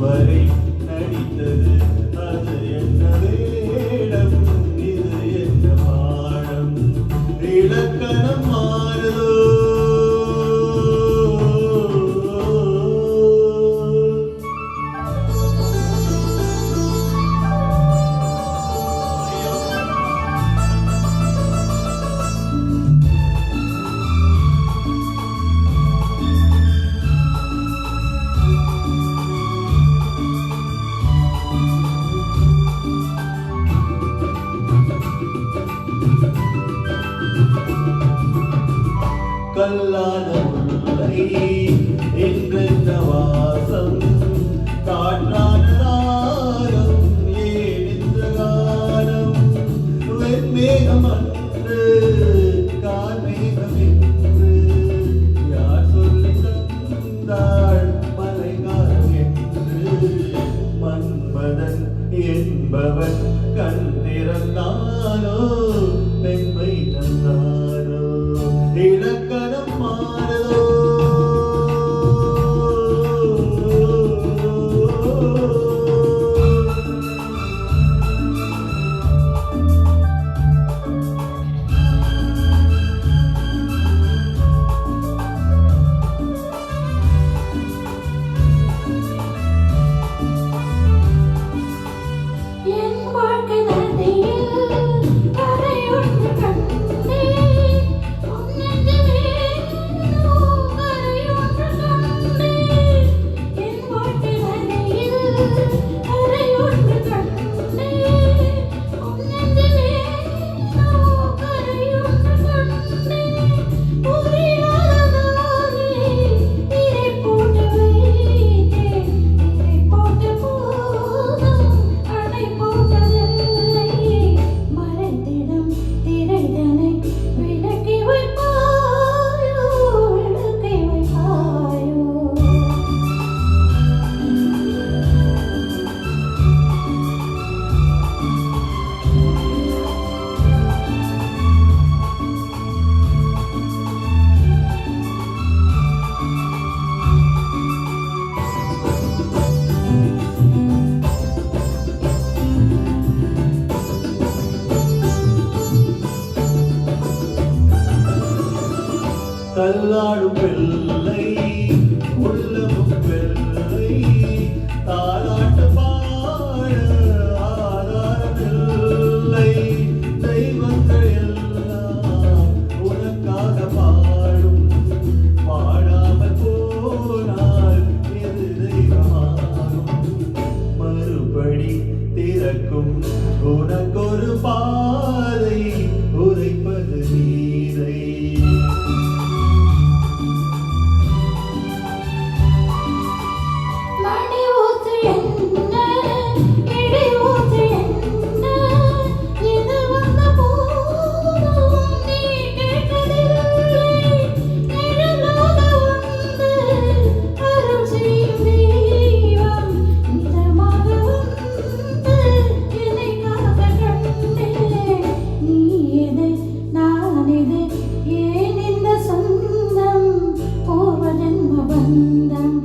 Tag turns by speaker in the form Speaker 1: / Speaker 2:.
Speaker 1: இதுவரை நடித்தது அது என்ன வேடம், இது என்ன பாடம், இலக்கணம் மாறுதோ. கல்லாத முல்லை என்றென்ன வாசம், காற்றான ராகம் ஏன் இந்த காலம், வெண்மேகம் அன்று கார்மேகம் என்று யார் சொல்லி தந்தாள் மலைகாலம் என்று, மன்மதன் என்பவன் கண் திறந்தானோ பெண்மை தந்தானோ, இலக்கணம் மாறுதோ. தள்ளாடும் வெள்ளை உள்ளமும் வெள்ளை, தாலாட்டு பாட ஆதாரமில்லை, தெய்வங்கள் எல்லாம் உனக்காக பாடும், பாடாமல் போனால் எது தெய்வமாகும், மறுபடி திறக்கும் உனக்கொரு பாதை, உரைப்பது நீரை.
Speaker 2: ஏன் இந்த சொந்தம் பூர்வ ஜென்ம பந்தம்